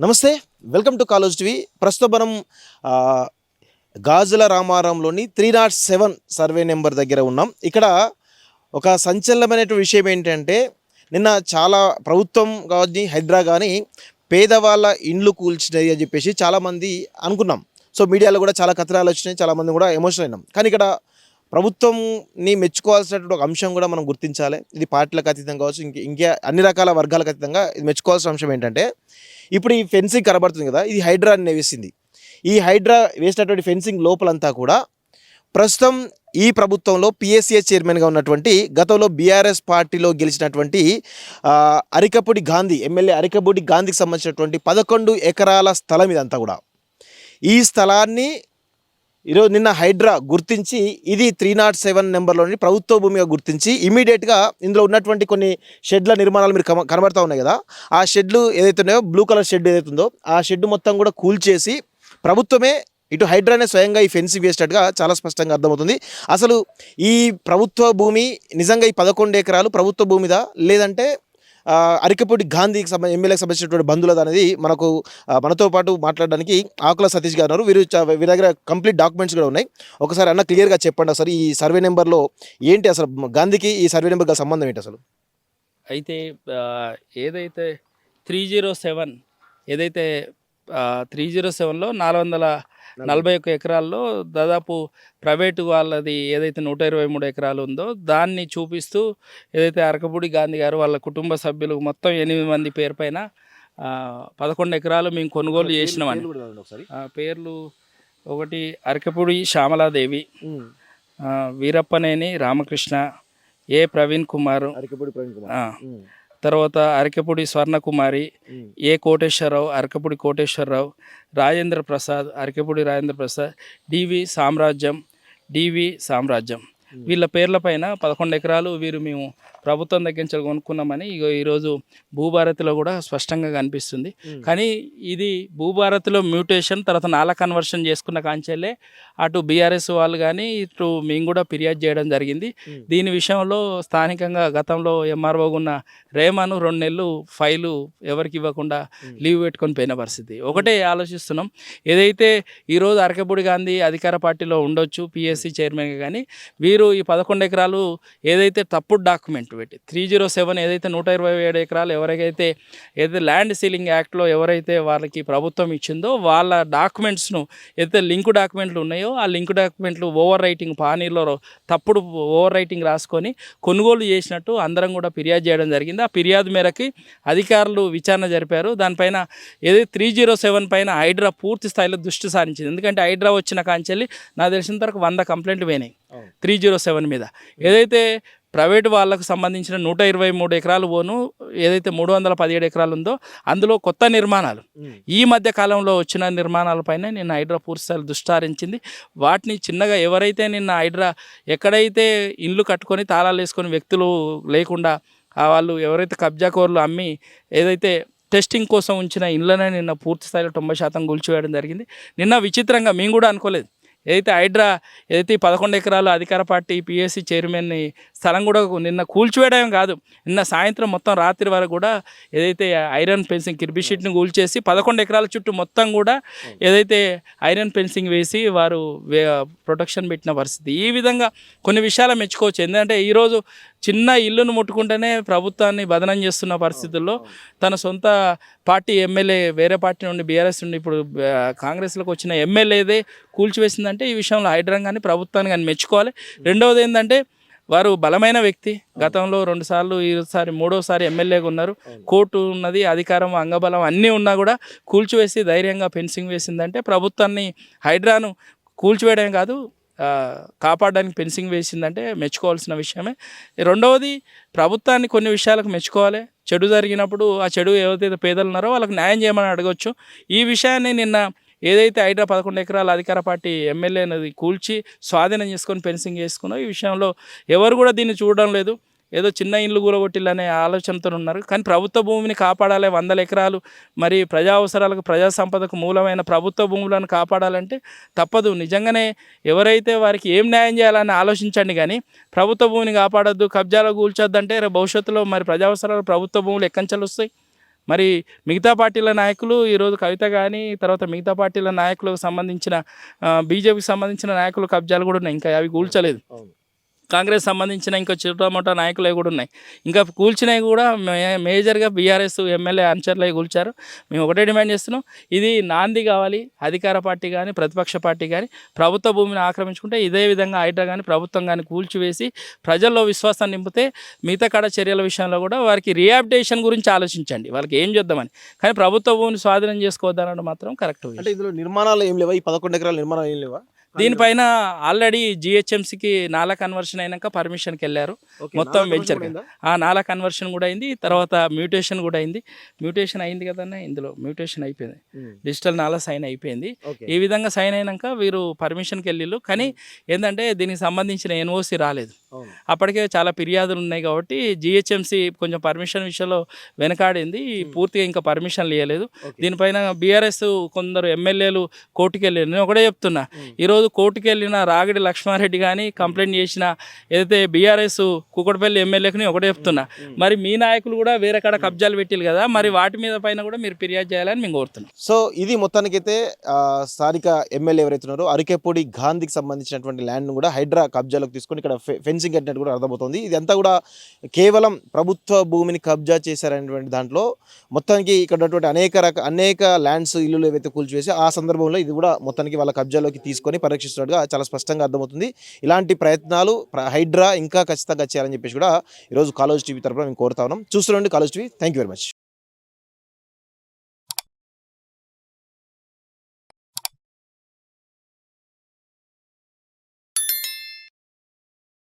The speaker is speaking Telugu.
నమస్తే, వెల్కమ్ టు కాలేజ్ టీవీ. ప్రస్తుతం మనం ఆ, గాజుల రామారంలోని 307 సర్వే నెంబర్ దగ్గర ఉన్నాం. ఇక్కడ ఒక సంచలనమైన విషయం ఏంటంటే, నిన్న చాలా ప్రభుత్వం కానీ హైడ్రా కానీ పేదవాళ్ళ ఇండ్లు కూల్చినాయి అని చెప్పేసి చాలామంది అనుకున్నాం. సో మీడియాలో కూడా చాలా కథనాలు వచ్చినాయి, చాలామంది కూడా ఎమోషనల్ అయినాం. కానీ ఇక్కడ ప్రభుత్వంని మెచ్చుకోవాల్సినటువంటి ఒక అంశం కూడా మనం గుర్తించాలి. ఇది పార్టీలకు అతీతంగా కావచ్చు, ఇంకా అన్ని రకాల వర్గాలకు అతీతంగా ఇది మెచ్చుకోవాల్సిన అంశం ఏంటంటే, ఇప్పుడు ఈ ఫెన్సింగ్ కనబడుతుంది కదా, ఇది హైడ్రా అని వేసింది. ఈ హైడ్రా వేసినటువంటి ఫెన్సింగ్ లోపలంతా కూడా ప్రస్తుతం ఈ ప్రభుత్వంలో పిఎస్సిఏ చైర్మన్గా ఉన్నటువంటి గతంలో బీఆర్ఎస్ పార్టీలో గెలిచినటువంటి అరికపూడి గాంధీ ఎమ్మెల్యే అరికపూడి గాంధీకి సంబంధించినటువంటి 11 ఎకరాల స్థలం ఇదంతా కూడా. ఈ స్థలాన్ని ఈరోజు నిన్న హైడ్రా గుర్తించి ఇది 307 నెంబర్లోని ప్రభుత్వ భూమిగా గుర్తించి ఇమీడియట్గా ఇందులో ఉన్నటువంటి కొన్ని షెడ్ల నిర్మాణాలు మీరు కనబడతా ఉన్నాయి కదా, ఆ షెడ్లు ఏదైతే ఉన్నాయో బ్లూ కలర్ షెడ్ ఏదైతే ఉందో ఆ షెడ్ మొత్తం కూడా కూల్చేసి ప్రభుత్వమే ఇటు హైడ్రానే స్వయంగా ఈ ఫెన్సింగ్ వేసినట్టుగా చాలా స్పష్టంగా అర్థమవుతుంది. అసలు ఈ ప్రభుత్వ భూమి నిజంగా ఈ 11 ఎకరాలు ప్రభుత్వ భూమిదా లేదంటే అరికపూడి గాంధీకి ఎమ్మెల్యేకి సంబంధించినటువంటి బంధువులది అనేది మనతో పాటు మాట్లాడడానికి ఆకుల సతీష్ గారు ఉన్నారు. వీరి దగ్గర కంప్లీట్ డాక్యుమెంట్స్ కూడా ఉన్నాయి. ఒకసారి అన్న క్లియర్గా చెప్పండి, అసలు ఈ సర్వే నెంబర్లో ఏంటి, అసలు గాంధీకి ఈ సర్వే నెంబర్ గల సంబంధం ఏంటి అసలు? అయితే ఏదైతే 307 ఏదైతే 307లో 441 ఎకరాల్లో దాదాపు ప్రైవేటు వాళ్ళది ఏదైతే 123 ఎకరాలు ఉందో దాన్ని చూపిస్తూ ఏదైతే అరకపూడి గాంధీ గారు వాళ్ళ కుటుంబ సభ్యులు మొత్తం 8 మంది పేరు పైన 11 ఎకరాలు మేము కొనుగోలు చేసినామని. పేర్లు ఒకటి అరకపూడి శ్యామలాదేవి, వీరప్పనేని రామకృష్ణ, ఏ ప్రవీణ్ కుమార్, తర్వాత అరకపూడి స్వర్ణకుమారి, ఏ కోటేశ్వరరావు, అరకపూడి కోటేశ్వరరావు, రాజేంద్ర ప్రసాద్, అరకపూడి రాజేంద్ర ప్రసాద్, డివి సామ్రాజ్యం వీళ్ళ పేర్ల పైన 11 ఎకరాలు వీరు మేము ప్రభుత్వం దగ్గర నుంచి కొనుక్కున్నామని ఈరోజు భూభారతిలో కూడా స్పష్టంగా కనిపిస్తుంది. కానీ ఇది భూభారతిలో మ్యూటేషన్ తర్వాత నాలా కన్వర్షన్ చేసుకున్న కాంచెల్లే అటు బీఆర్ఎస్ వాళ్ళు కానీ ఇటు మేము కూడా ఫిర్యాదు చేయడం జరిగింది. దీని విషయంలో స్థానికంగా గతంలో ఎంఆర్ఓ ఉన్న రేమాను 2 నెలలు ఫైలు ఎవరికి ఇవ్వకుండా లీవ్ పెట్టుకొని పోయిన పరిస్థితి. ఒకటే ఆలోచిస్తున్నాం, ఏదైతే ఈరోజు అరకపూడి గాంధీ అధికార పార్టీలో ఉండొచ్చు పిఎస్సి చైర్మన్గా, కానీ వీరు ఈ 11 ఎకరాలు ఏదైతే తప్పుడు డాక్యుమెంట్ పెట్టి 307 ఏదైతే 127 ఎకరాలు ఏదైతే ల్యాండ్ సీలింగ్ యాక్ట్లో ఎవరైతే వాళ్ళకి ప్రభుత్వం ఇచ్చిందో వాళ్ళ డాక్యుమెంట్స్ను ఏదైతే లింక్ డాక్యుమెంట్లు ఉన్నాయో ఆ లింక్ డాక్యుమెంట్లు ఓవర్ రైటింగ్ పానీలో తప్పుడు ఓవర్ రైటింగ్ రాసుకొని కొనుగోలు చేసినట్టు అందరం కూడా ఫిర్యాదు చేయడం జరిగింది. ఆ ఫిర్యాదు మేరకి అధికారులు విచారణ జరిపారు. దానిపైన ఏదైతే 307 పైన హైడ్రా పూర్తి స్థాయిలో దృష్టి సారించింది. ఎందుకంటే హైడ్రా వచ్చిన కాంచెల్లి నాకు తెలిసిన వరకు 100 కంప్లైంట్లు పోయినాయి 307 మీద. ఏదైతే ప్రైవేటు వాళ్ళకు సంబంధించిన 123 ఎకరాలు పోను ఏదైతే 317 ఎకరాలు ఉందో అందులో కొత్త నిర్మాణాలు ఈ మధ్య కాలంలో వచ్చిన నిర్మాణాలపైన నిన్న హైడ్రా పూర్తిస్థాయిలో దృష్టి సారించింది. వాటిని చిన్నగా ఎవరైతే నిన్న హైడ్రా ఎక్కడైతే ఇండ్లు కట్టుకొని తాళాలు వేసుకొని వ్యక్తులు లేకుండా వాళ్ళు ఎవరైతే కబ్జాకోర్లు అమ్మి ఏదైతే టెస్టింగ్ కోసం ఉంచిన ఇండ్లనే నిన్న పూర్తి స్థాయిలో 90% కూల్చివేయడం జరిగింది. నిన్న విచిత్రంగా మేము కూడా అనుకోలేదు, ఏదైతే హైడ్రా ఏదైతే 11 ఎకరాలు అధికార పార్టీ పిఎస్సి చైర్మన్ని స్థలం కూడా నిన్న కూల్చివేయడం కాదు, నిన్న సాయంత్రం మొత్తం రాత్రి వరకు కూడా ఏదైతే ఐరన్ ఫెన్సింగ్ కిర్బీ షీట్ని కూల్చేసి 11 ఎకరాల చుట్టూ మొత్తం కూడా ఏదైతే ఐరన్ ఫెన్సింగ్ వేసి వారు ప్రొటెక్షన్ పెట్టిన పరిస్థితి. ఈ విధంగా కొన్ని విషయాలు మెచ్చుకోవచ్చు. ఎందుకంటే ఈరోజు చిన్న ఇల్లును ముట్టుకుంటేనే ప్రభుత్వాన్ని బదనం చేస్తున్న పరిస్థితుల్లో తన సొంత పార్టీ ఎమ్మెల్యే వేరే పార్టీ నుండి బీఆర్ఎస్ నుండి ఇప్పుడు కాంగ్రెస్లోకి వచ్చిన ఎమ్మెల్యేదే కూల్చివేసిందంటే ఈ విషయంలో హైడ్రా కానీ ప్రభుత్వాన్ని కానీ మెచ్చుకోవాలి. రెండవది ఏంటంటే వారు బలమైన వ్యక్తి, గతంలో 2 సార్లు ఈసారి 3వసారి ఎమ్మెల్యేగా ఉన్నారు, కోర్టు ఉన్నది, అధికారం అంగబలం అన్నీ ఉన్నా కూడా కూల్చివేసి ధైర్యంగా ఫెన్సింగ్ వేసిందంటే ప్రభుత్వాన్ని హైడ్రాను కూల్చివేయడం కాదు కాపాడడానికి ఫెన్సింగ్ వేసిందంటే మెచ్చుకోవాల్సిన విషయమే. రెండవది ప్రభుత్వాన్ని కొన్ని విషయాలకు మెచ్చుకోవాలి. చెడు జరిగినప్పుడు ఆ చెడు ఎవరైతే పేదలు ఉన్నారో వాళ్ళకి న్యాయం చేయమని అడగవచ్చు. ఈ విషయాన్ని నిన్న ఏదైతే హైడ్రా 11 ఎకరాల అధికార పార్టీ ఎమ్మెల్యే అనేది కూల్చి స్వాధీనం చేసుకొని ఫెన్సింగ్ చేసుకున్నో ఈ విషయంలో ఎవరు కూడా దీన్ని చూడడం లేదు. ఏదో చిన్న ఇండ్లు కూలగొట్టిల్లనే ఆలోచనతో ఉన్నారు. కానీ ప్రభుత్వ భూమిని కాపాడాలి, 100 ఎకరాలు మరి ప్రజా అవసరాలకు ప్రజా సంపదకు మూలమైన ప్రభుత్వ భూములను కాపాడాలంటే తప్పదు. నిజంగానే ఎవరైతే వారికి ఏం న్యాయం చేయాలని ఆలోచించండి, కానీ ప్రభుత్వ భూమిని కాపాడొద్దు, కబ్జాలో కూల్చొద్దు అంటే భవిష్యత్తులో మరి ప్రజా అవసరాలు ప్రభుత్వ భూములు ఎక్కంచెలు వస్తాయి. మరి మిగతా పార్టీల నాయకులు ఈరోజు కవిత కానీ తర్వాత మిగతా పార్టీల నాయకులకు సంబంధించిన బీజేపీకి సంబంధించిన నాయకుల కబ్జాలు కూడా ఉన్నాయి, ఇంకా అవి కూల్చలేదు. కాంగ్రెస్ సంబంధించిన ఇంకా చిరుటమోటా నాయకులు కూడా ఉన్నాయి, ఇంకా కూల్చినవి కూడా మేజర్గా బీఆర్ఎస్ ఎమ్మెల్యే అనుచరులు కూల్చారు. మేము ఒకటే డిమాండ్ చేస్తున్నాం, ఇది నాంది కావాలి. అధికార పార్టీ కానీ ప్రతిపక్ష పార్టీ కానీ ప్రభుత్వ భూమిని ఆక్రమించుకుంటే ఇదే విధంగా హైడ్రా కానీ ప్రభుత్వం కానీ కూల్చివేసి ప్రజల్లో విశ్వాసాన్ని నింపితే మిగతా కాడ చర్యల విషయంలో కూడా వారికి రీహాబిటేషన్ గురించి ఆలోచించండి, వాళ్ళకి ఏం చేద్దామని. కానీ ప్రభుత్వ భూమిని స్వాధీనం చేసుకోవద్దనడం మాత్రం కరెక్ట్. అంటే ఇందులో నిర్మాణాలు ఏం లేవా? ఈ 11 ఎకరాల నిర్మాణాలు ఏం లేవా? దీనిపైన ఆల్రెడీ జిహెచ్ఎంసీకి నాలా కన్వర్షన్ అయినాక పర్మిషన్కి వెళ్ళారు, మొత్తం వెంచర్ నాలా కన్వర్షన్ కూడా అయింది, తర్వాత మ్యూటేషన్ కూడా అయింది. మ్యూటేషన్ అయింది కదన్నా, ఇందులో మ్యూటేషన్ అయిపోయింది, డిజిటల్ నాలా సైన్ అయిపోయింది. ఈ విధంగా సైన్ అయినాక వీరు పర్మిషన్కి వెళ్ళిళ్ళు. కానీ ఏంటంటే దీనికి సంబంధించిన ఎన్ఓసి రాలేదు, అప్పటికే చాలా ఫిర్యాదులు ఉన్నాయి కాబట్టి జిహెచ్ఎంసీ కొంచెం పర్మిషన్ విషయంలో వెనకాడింది, పూర్తిగా ఇంకా పర్మిషన్లు ఇవ్వలేదు. దీనిపైన బీఆర్ఎస్ కొందరు ఎమ్మెల్యేలు కోర్టుకు వెళ్ళారు. నేను ఒకటే చెప్తున్నా, ఈరోజు కోర్టుకు వెళ్ళిన రాగిడి లక్ష్మారెడ్డి కానీ కంప్లైంట్ చేసిన ఏదైతే బీఆర్ఎస్ కుకట్పల్లి ఎమ్మెల్యేకి ఒకటే చెప్తున్నా, మరి మీ నాయకులు కూడా వేరే కాడ కబ్జాలు పెట్టిలు కదా, మరి వాటి మీద పైన కూడా మీరు ఫిర్యాదు చేయాలని మేము కోరుతున్నాం. సో ఇది మొత్తానికైతే స్థానిక ఎమ్మెల్యే ఎవరైతే ఉన్నారో అరికెపూడి గాంధీకి సంబంధించినటువంటి ల్యాండ్ను కూడా హైడ్రా కబ్జాలోకి తీసుకొని ఇక్కడ ఫెన్సింగ్ కట్టినట్టు కూడా అర్థమవుతుంది. ఇదంతా కూడా కేవలం ప్రభుత్వ భూమిని కబ్జా చేశారనేటువంటి దాంట్లో మొత్తానికి ఇక్కడ ఉన్నటువంటి అనేక ల్యాండ్స్ ఇల్లులు ఏవైతే కూల్చివేసి ఆ సందర్భంలో ఇది కూడా మొత్తానికి వాళ్ళ కబ్జాలోకి తీసుకొని పరీక్షిస్తున్నట్టుగా చాలా స్పష్టంగా అర్థమవుతుంది. ఇలాంటి ప్రయత్నాలు హైడ్రా ఇంకా ఖచ్చితంగా చేయాలని చెప్పేసి కూడా ఈరోజు కాలేజ్ టీవీ తరపున మేము కోరుతా ఉన్నాం. చూస్తుండండి college TV. Thank you very much.